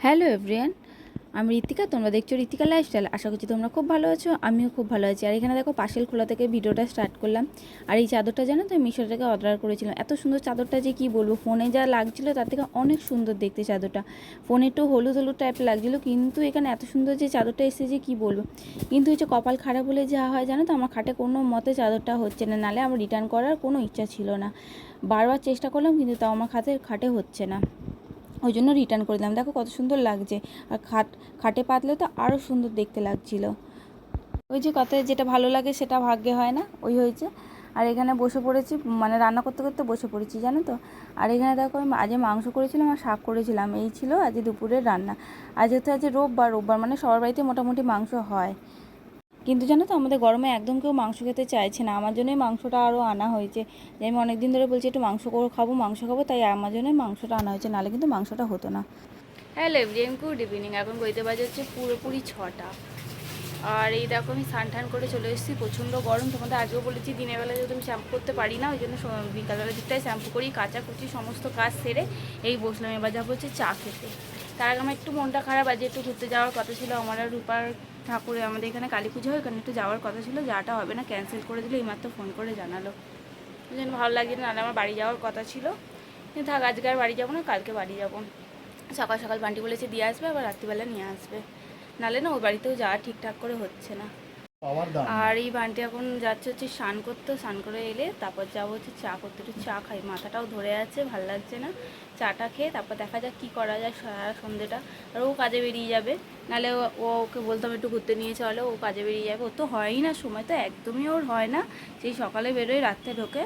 Hello everyone, আমি ঋতিকা। তোমরা দেখছো ঋতিকা লাইফস্টাইল। আশা করছি তোমরা খুব ভালো আছো, আমিও খুব ভালো আছি। আর এখানে দেখো পাশেল খোলা থেকে ভিডিওটা স্টার্ট করলাম। আর এই চাদরটা জানো তো মিশো থেকে অর্ডার করেছিলাম। এত সুন্দর চাদরটা যে কি বলবো, ফোনে যা লাগছিলো তার থেকে অনেক সুন্দর দেখতে চাদরটা। ফোনে একটু হলুদ হলুদ টাইপের লাগছিলো, কিন্তু এখানে এত সুন্দর যে চাদরটা এসেছে যে কি বলবো। কিন্তু হচ্ছে কপাল খারাপ বলে যা হয় জানো তো, আমার খাটে কোনো মতে চাদরটা হচ্ছে না, নালে আমার রিটার্ন করার কোনো ইচ্ছা ছিল না। বারবার চেষ্টা করলাম কিন্তু তাও আমার খাটে হচ্ছে না, ওই জন্য রিটার্ন করে দিলাম। দেখো কত সুন্দর লাগছে, আর খাটে পাতলে তো আরও সুন্দর দেখতে লাগছিল। ওই যে কথায় যেটা ভালো লাগে সেটা ভাগ্যে হয় না, ওই হয়েছে। আর এখানে বসে পড়েছি, মানে রান্না করতে করতে বসে পড়েছি জানো তো। আর এখানে দেখো আমি আজ মাংস করেছিলাম আর শাক করেছিলাম, এই ছিল আজ দুপুরের রান্না। আর যেহেতু আজ রোববার মানে সবার বাড়িতে মোটামুটি মাংস হয়। কিন্তু জানো তো আমাদের গরমে একদম কেউ মাংস খেতে চাইছে না, আমার জন্যই মাংসটা আরও আনা হয়েছে। যে আমি অনেক দিন ধরে বলছি একটু মাংস খাবো, তাই আমার জন্যই মাংসটা আনা হয়েছে, নাহলে কিন্তু মাংসটা হতো না। Hello everyone, good evening. এখন বইতে বাজে হচ্ছে পুরোপুরি 6টা। আর এই দেখো আমি স্নান করে চলে এসেছি, প্রচণ্ড গরম। তোমাদের আগেও বলেছি দিনের বেলা যেহেতু আমি শ্যাম্পু করতে পারি না, ওই জন্য বিকালবেলা দিকটাই শ্যাম্পু করি, কাচাকুচি সমস্ত কাজ সেরে এই বসলাম। এবার যাবো হচ্ছে চা খেতে। তার আগে আমার একটু মনটা খারাপ, আজ একটু ঘুরতে যাওয়ার কথা ছিল। আমার আর রূপার ঠাকুরে আমাদের এখানে কালী পুজো হয়, এখানে একটু যাওয়ার কথা ছিল, যাটা হবে না, ক্যান্সেল করে দিল। এইমাত্র ফোন করে জানালো, ওই জন্য ভালো লাগছে না। নাহলে আমার বাড়ি যাওয়ার কথা ছিল, কিন্তু থাক, আজকে আর বাড়ি যাবো না, কালকে বাড়ি যাবো। সকাল সকাল বান্টি বলেছে দিয়ে আসবে, আবার রাত্রিবেলা নিয়ে আসবে, নাহলে না ওই বাড়িতেও যাওয়া ঠিকঠাক করে হচ্ছে না। আর এই বান্টি এখন যাচ্ছে হচ্ছে স্নান করতে, স্নান করে এলে তারপর যাবো হচ্ছে চা করতে। একটু চা খাই, মাথাটাও ধরে আছে, ভাল লাগছে না। চাটা খেয়ে তারপর দেখা যাক কী করা যায় সারা সন্ধ্যেটা। আর ও কাজে বেরিয়ে যাবে, নাহলে ওকে বলতাম একটু ঘুরতে নিয়ে চলো, ও কাজে বেরিয়ে যাবে। ও তো হয়ই না, সময় তো একদমই ওর হয় না। সেই সকালে বেরোয়, রাত্রে ঢোকে,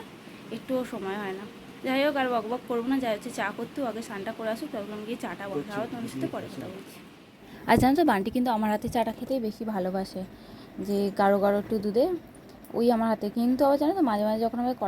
একটুও সময় হয় না। যাই হোক, আর বক করবো না, যাই হচ্ছে চা করতে, আগে স্নানটা করে আসুক, তখন গিয়ে চাটা বসাবো। তোমাদের সাথে পরে কথা বলছি। আর জানো তো বান্টি কিন্তু আমার হাতে চাটা খেতেই বেশি ভালোবাসে, যে গাঢ় গাঢ় একটু দুধে, ওই আমার হাতে। কিন্তু আবার জানো তো মাঝে মাঝে যখন আমাদের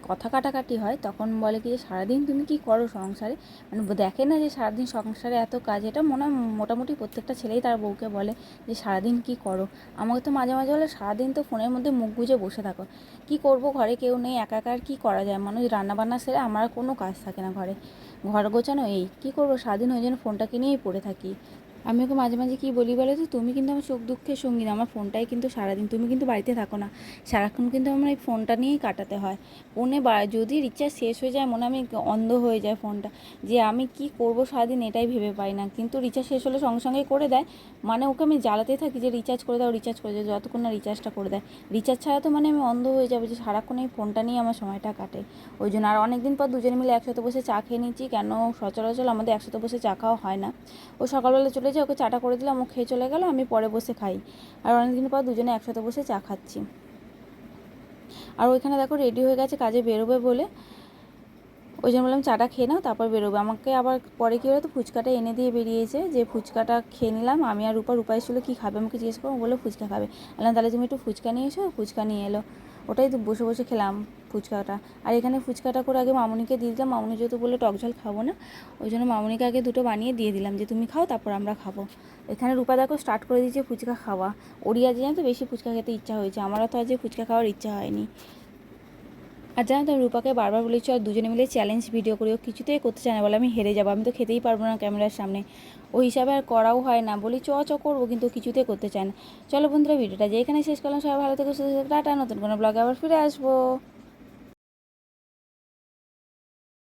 কথা কাটাকাটি হয়, তখন বলে কি যে সারাদিন তুমি কি করো সংসারে, মানে দেখে না যে সারাদিন সংসারে এত কাজ। এটা মনে হয় মোটামুটি প্রত্যেকটা ছেলেই তার বউকে বলে যে সারাদিন কি করো। আমাকে তো মাঝে মাঝে বলে সারাদিন তো ফোনের মধ্যে মুখ গুজে বসে থাকো। কি করব, ঘরে কেউ নেই, একা একা আর কী করা যায়। মানুষ রান্নাবান্না সেরে আমার কোনো কাজ থাকে না ঘরে, ঘর গোছানো, এই কী করবো সারাদিন, ওই জন্য ফোনটাকে নিয়েই পড়ে থাকি। আমি ওকে মাঝে মাঝে কী বলি বলে তো, তুমি কিন্তু আমার সুখ দুঃখের সঙ্গী না, আমার ফোনটাই কিন্তু সারাদিন, তুমি কিন্তু বাড়িতে থাকো না, সারাক্ষণ কিন্তু আমার এই ফোনটা নিয়েই কাটাতে হয়। ফোনে যদি রিচার্জ শেষ হয়ে যায় মনে আমি অন্ধ হয়ে যায় ফোনটা, যে আমি কি করব সারাদিন এটাই ভেবে পাই না। কিন্তু রিচার্জ শেষ হলে সঙ্গে সঙ্গেই করে দেয়, মানে ওকে আমি জ্বালাতেই থাকি যে রিচার্জ করে দাও, রিচার্জ করে দাও, যতক্ষণ না রিচার্জটা করে দেয়। রিচার্জ ছাড়া তো মানে আমি অন্ধ হয়ে যাবো, যে সারাক্ষণ এই ফোনটা নিয়ে আমার সময়টা কাটে। ওই জন্য আর অনেকদিন পর দুজনে মিলে একসাথে বসে চা খেয়ে নিচ্ছি, কেন সচরাচর আমাদের একসাথে বসে চা খাওয়া হয় না। ও সকালবেলা চলে যায়, ওকে চাটা করে দিলাম, ও খেয়ে চলে গেল, আমি পরে বসে খাই। আর অনেকদিন পর দুজনে একসাথে বসে চা খাচ্ছি। আর ওইখানে দেখো রেডি হয়ে গেছে কাজে বেরোবে বলে, ওই জন্য বললাম চাটা খেয়ে নাও তারপর বেরোবে। আমাকে আবার পরে কী হলো তো, ফুচকাটা এনে দিয়ে বেরিয়েছে, যে ফুচকাটা খেয়ে নিলাম আমি আর রূপা এসেছিলো কী খাবে আমাকে জিজ্ঞেস করো, বললো ফুচকা খাবে। বললাম তাহলে তুমি একটু ফুচকা নিয়ে এসো, ফুচকা নিয়ে এলো, ওটাই তো বসে বসে খেলাম ফুচকাটা। আর এখানে ফুচকাটা করে আগে মামুনিকে দিয়ে দিলাম, মামুনি যেহেতু বললো টক ঝাল খাবো না, ওই জন্য মামুনিকে আগে দুটো বানিয়ে দিয়ে দিলাম, যে তুমি খাও তারপর আমরা খাবো। এখানে রূপা দেখো স্টার্ট করে দিয়েছে ফুচকা খাওয়া, ওরই আজ জানো তো বেশি ফুচকা খেতে ইচ্ছা হয়েছে, আমারও তো আজ ফুচকা খাওয়ার ইচ্ছা হয়নি। আর জানো তো রূপাকে বারবার বলেছি আর দুজনে মিলে চ্যালেঞ্জ ভিডিও করি, ও কিছুতেই করতে চায় না, বলে আমি হেরে যাবো, আমি তো খেতেই পারবো না ক্যামেরার সামনে। ওই হিসাবে আর করাও হয় না, বলি চ করবো, কিন্তু কিছুতেই করতে চায় না। চলো বন্ধুরা, ভিডিওটা যে এখানে শেষ করলাম, সবাই ভালো থেকো, সুস্থ থেকো, টাটা। নতুন কোনো ব্লগে আবার ফিরে আসবো।